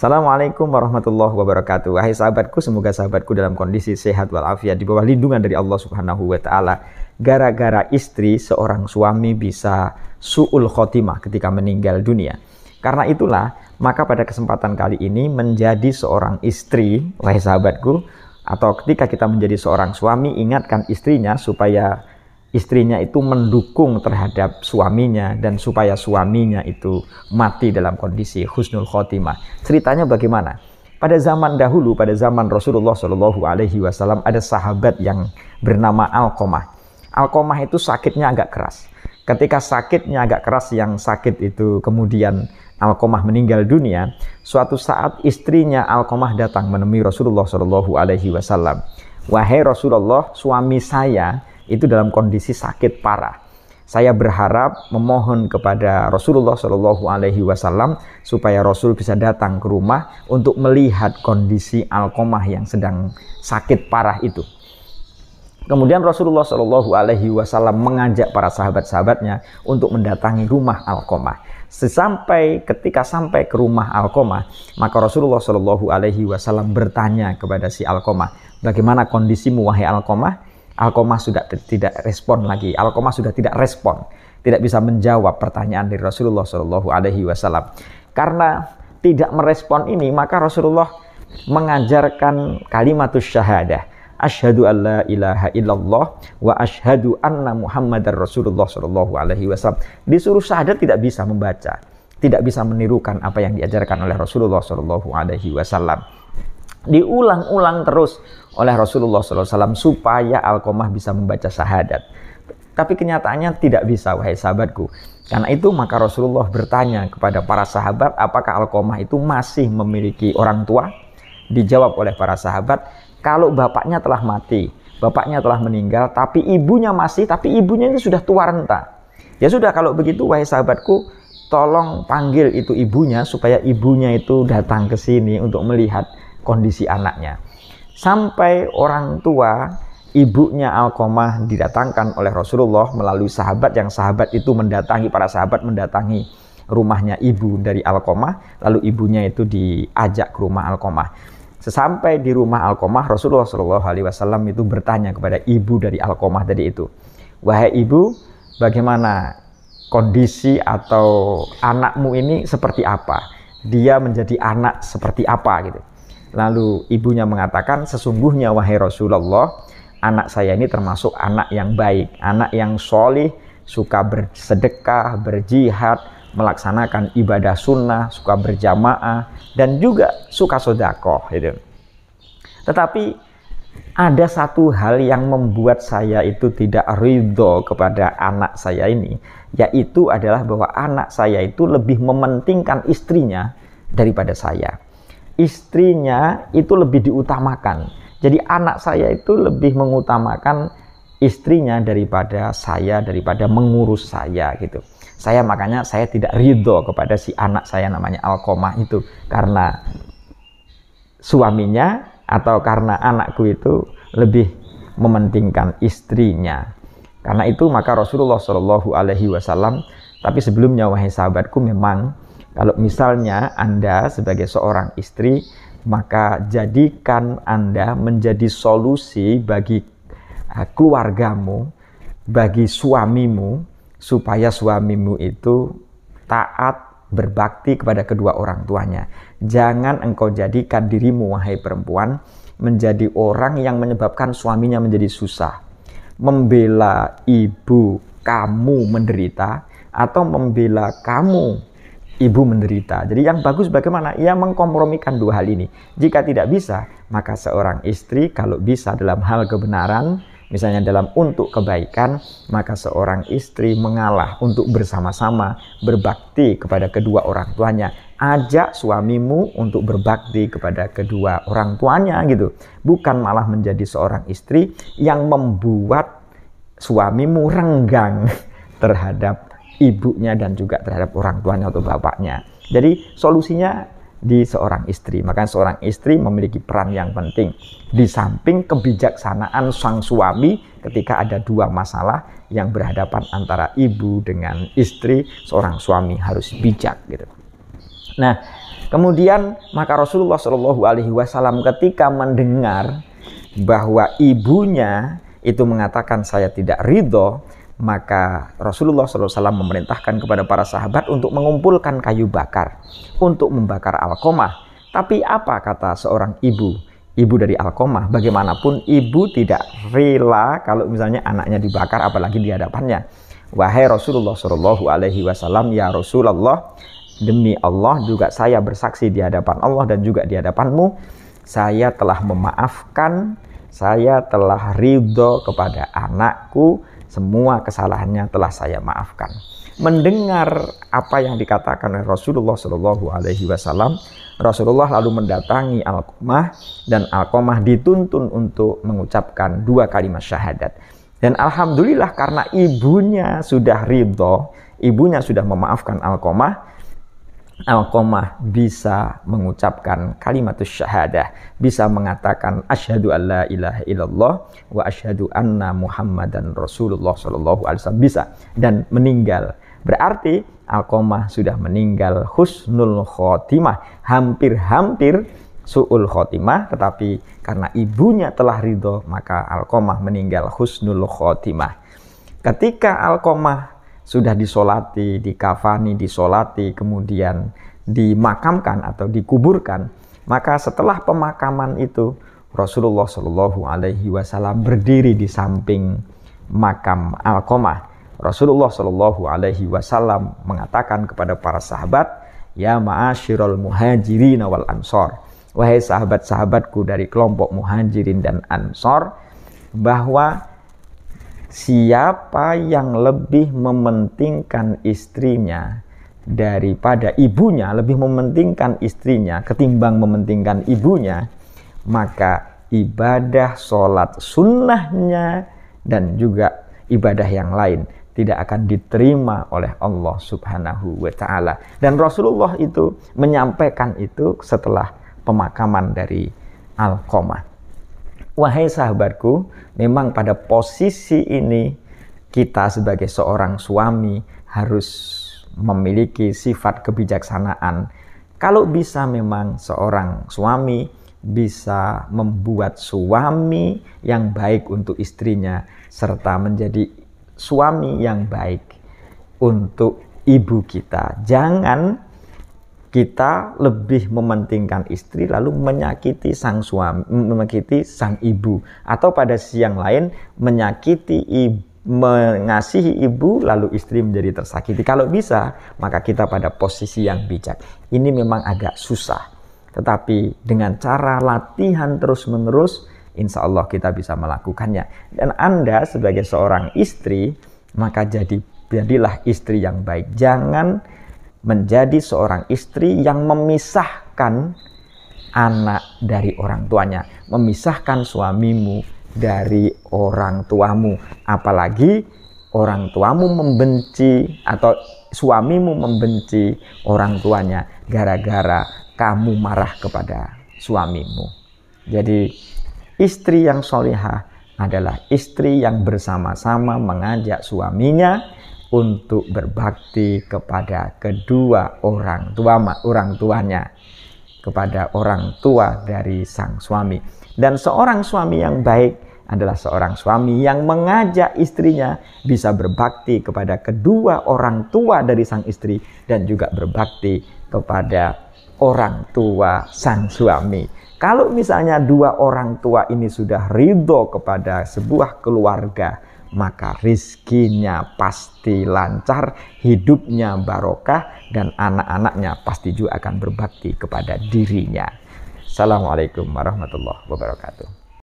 Assalamualaikum warahmatullahi wabarakatuh. Wahai sahabatku, semoga sahabatku dalam kondisi sehat walafiat di bawah lindungan dari Allah Subhanahu wa taala. Gara-gara istri, seorang suami bisa su'ul khotimah ketika meninggal dunia. Karena itulah, maka pada kesempatan kali ini menjadi seorang istri, wahai sahabatku, atau ketika kita menjadi seorang suami, ingatkan istrinya supaya istrinya itu mendukung terhadap suaminya dan supaya suaminya itu mati dalam kondisi husnul khotimah. Ceritanya bagaimana? Pada zaman dahulu, pada zaman Rasulullah Shallallahu Alaihi Wasallam, ada sahabat yang bernama Alqamah. Alqamah itu sakitnya agak keras. Ketika sakitnya agak keras, yang sakit itu kemudian Alqamah meninggal dunia. Suatu saat istrinya Alqamah datang menemui Rasulullah Shallallahu Alaihi Wasallam. Wahai Rasulullah, suami saya itu dalam kondisi sakit parah. Saya berharap memohon kepada Rasulullah Shallallahu Alaihi Wasallam supaya Rasul bisa datang ke rumah untuk melihat kondisi Alqamah yang sedang sakit parah itu. Kemudian Rasulullah Shallallahu Alaihi Wasallam mengajak para sahabat-sahabatnya untuk mendatangi rumah Alqamah. Ketika sampai ke rumah Alqamah, maka Rasulullah Shallallahu Alaihi Wasallam bertanya kepada si Alqamah, bagaimana kondisimu wahai Alqamah? Alqamah sudah tidak respon lagi. Alqamah sudah tidak respon, tidak bisa menjawab pertanyaan dari Rasulullah Shallallahu Alaihi Wasallam. Karena tidak merespon ini, maka Rasulullah mengajarkan kalimatus syahadah, asyhadu an la ilaha illallah wa asyhadu anna Muhammadar Rasulullah Shallallahu Alaihi Wasallam. Disuruh syahadat tidak bisa membaca, tidak bisa menirukan apa yang diajarkan oleh Rasulullah Shallallahu Alaihi Wasallam. Diulang-ulang terus oleh Rasulullah SAW supaya Alqamah bisa membaca syahadat. Tapi kenyataannya tidak bisa, wahai sahabatku. Karena itu maka Rasulullah bertanya kepada para sahabat, apakah Alqamah itu masih memiliki orang tua? Dijawab oleh para sahabat, kalau bapaknya telah mati, bapaknya telah meninggal, tapi ibunya masih, tapi ibunya itu sudah tua renta. Ya sudah, kalau begitu wahai sahabatku, tolong panggil itu ibunya supaya ibunya itu datang ke sini untuk melihat kondisi anaknya. Sampai orang tua ibunya Alqamah didatangkan oleh Rasulullah melalui sahabat, yang sahabat itu mendatangi, para sahabat mendatangi rumahnya ibu dari Alqamah, lalu ibunya itu diajak ke rumah Alqamah. Sesampai di rumah Alqamah, Rasulullah Shallallahu Alaihi Wasallam itu bertanya kepada ibu dari Alqamah tadi itu, wahai ibu, bagaimana kondisi atau anakmu ini seperti apa? Dia menjadi anak seperti apa gitu? Lalu ibunya mengatakan, sesungguhnya wahai Rasulullah, anak saya ini termasuk anak yang baik, anak yang sholih, suka bersedekah, berjihad, melaksanakan ibadah sunnah, suka berjamaah, dan juga suka sedekah. Gitu. Tetapi ada satu hal yang membuat saya itu tidak ridho kepada anak saya ini, yaitu adalah bahwa anak saya itu lebih mementingkan istrinya daripada saya. Istrinya itu lebih diutamakan. Jadi anak saya itu lebih mengutamakan istrinya daripada saya, daripada mengurus saya gitu. Makanya saya tidak ridho kepada si anak saya namanya Alqamah itu, karena suaminya atau karena anakku itu lebih mementingkan istrinya. Karena itu maka Rasulullah Shallallahu Alaihi Wasallam, tapi sebelumnya wahai sahabatku, memang kalau misalnya Anda sebagai seorang istri, maka jadikan Anda menjadi solusi bagi keluargamu, bagi suamimu, supaya suamimu itu taat, berbakti kepada kedua orang tuanya. Jangan engkau jadikan dirimu, wahai perempuan, menjadi orang yang menyebabkan suaminya menjadi susah. Membela ibu kamu menderita, atau membela kamu ibu menderita. Jadi yang bagus bagaimana? Ia mengkompromikan dua hal ini. Jika tidak bisa, maka seorang istri kalau bisa dalam hal kebenaran, misalnya dalam untuk kebaikan, maka seorang istri mengalah untuk bersama-sama berbakti kepada kedua orang tuanya. Ajak suamimu untuk berbakti kepada kedua orang tuanya gitu. Bukan malah menjadi seorang istri yang membuat suamimu renggang terhadap ibunya dan juga terhadap orang tuanya atau bapaknya. Jadi solusinya di seorang istri. Maka seorang istri memiliki peran yang penting. Di samping kebijaksanaan sang suami ketika ada dua masalah yang berhadapan antara ibu dengan istri, seorang suami harus bijak gitu. Nah, Kemudian maka Rasulullah Shallallahu Alaihi Wasallam ketika mendengar bahwa ibunya itu mengatakan saya tidak ridho, maka Rasulullah SAW memerintahkan kepada para sahabat untuk mengumpulkan kayu bakar untuk membakar Alqamah. Tapi apa kata seorang ibu dari Alqamah? Bagaimanapun ibu tidak rela kalau misalnya anaknya dibakar, apalagi di hadapannya. Wahai Rasulullah Shallallahu Alaihi Wasallam, ya Rasulullah, demi Allah juga saya bersaksi di hadapan Allah dan juga di hadapanmu, saya telah memaafkan, saya telah ridho kepada anakku, semua kesalahannya telah saya maafkan. Mendengar apa yang dikatakan oleh Rasulullah Shallallahu Alaihi Wasallam, Rasulullah lalu mendatangi Alqamah dan Alqamah dituntun untuk mengucapkan 2 kalimat syahadat. Dan alhamdulillah karena ibunya sudah ridho, ibunya sudah memaafkan Alqamah bisa mengucapkan kalimatus syahadah, bisa mengatakan asyhadu alla ilaha illallah wa asyhadu anna muhammadan rasulullah sallallahu alaihi wasallam, bisa, dan meninggal. Berarti Alqamah sudah meninggal husnul khotimah, hampir-hampir su'ul khotimah, tetapi karena ibunya telah ridho maka Alqamah meninggal husnul khotimah. Ketika Alqamah sudah disolati, dikafani, disolati, kemudian dimakamkan atau dikuburkan, maka setelah pemakaman itu Rasulullah Shallallahu Alaihi Wasallam berdiri di samping makam Alqamah. Rasulullah Shallallahu Alaihi Wasallam mengatakan kepada para sahabat, ya ma'asyiral muhajirin wal ansor, wahai sahabat-sahabatku dari kelompok muhajirin dan ansor, bahwa siapa yang lebih mementingkan istrinya daripada ibunya, lebih mementingkan istrinya ketimbang mementingkan ibunya, maka ibadah sholat sunnahnya dan juga ibadah yang lain tidak akan diterima oleh Allah Subhanahu wa Ta'ala. Dan Rasulullah itu menyampaikan itu setelah pemakaman dari Alqamah. Wahai sahabatku, memang pada posisi ini kita sebagai seorang suami harus memiliki sifat kebijaksanaan. Kalau bisa memang seorang suami bisa membuat suami yang baik untuk istrinya, serta menjadi suami yang baik untuk ibu kita. Jangan kita lebih mementingkan istri lalu menyakiti sang suami, menyakiti sang ibu, atau pada siang lain menyakiti mengasihi ibu lalu istri menjadi tersakiti. Kalau bisa, maka kita pada posisi yang bijak. Ini memang agak susah, tetapi dengan cara latihan terus-menerus, insya Allah kita bisa melakukannya. Dan Anda sebagai seorang istri, maka jadilah istri yang baik. Jangan menjadi seorang istri yang memisahkan anak dari orang tuanya, memisahkan suamimu dari orang tuamu, apalagi orang tuamu membenci atau suamimu membenci orang tuanya gara-gara kamu marah kepada suamimu. Jadi istri yang sholihah adalah istri yang bersama-sama mengajak suaminya untuk berbakti kepada kedua orang tuanya, kepada orang tua dari sang suami. Dan seorang suami yang baik adalah seorang suami yang mengajak istrinya bisa berbakti kepada kedua orang tua dari sang istri dan juga berbakti kepada orang tua sang suami. Kalau misalnya dua orang tua ini sudah ridho kepada sebuah keluarga, maka rizkinya pasti lancar, hidupnya barokah, dan anak-anaknya pasti juga akan berbakti kepada dirinya. Assalamualaikum warahmatullahi wabarakatuh.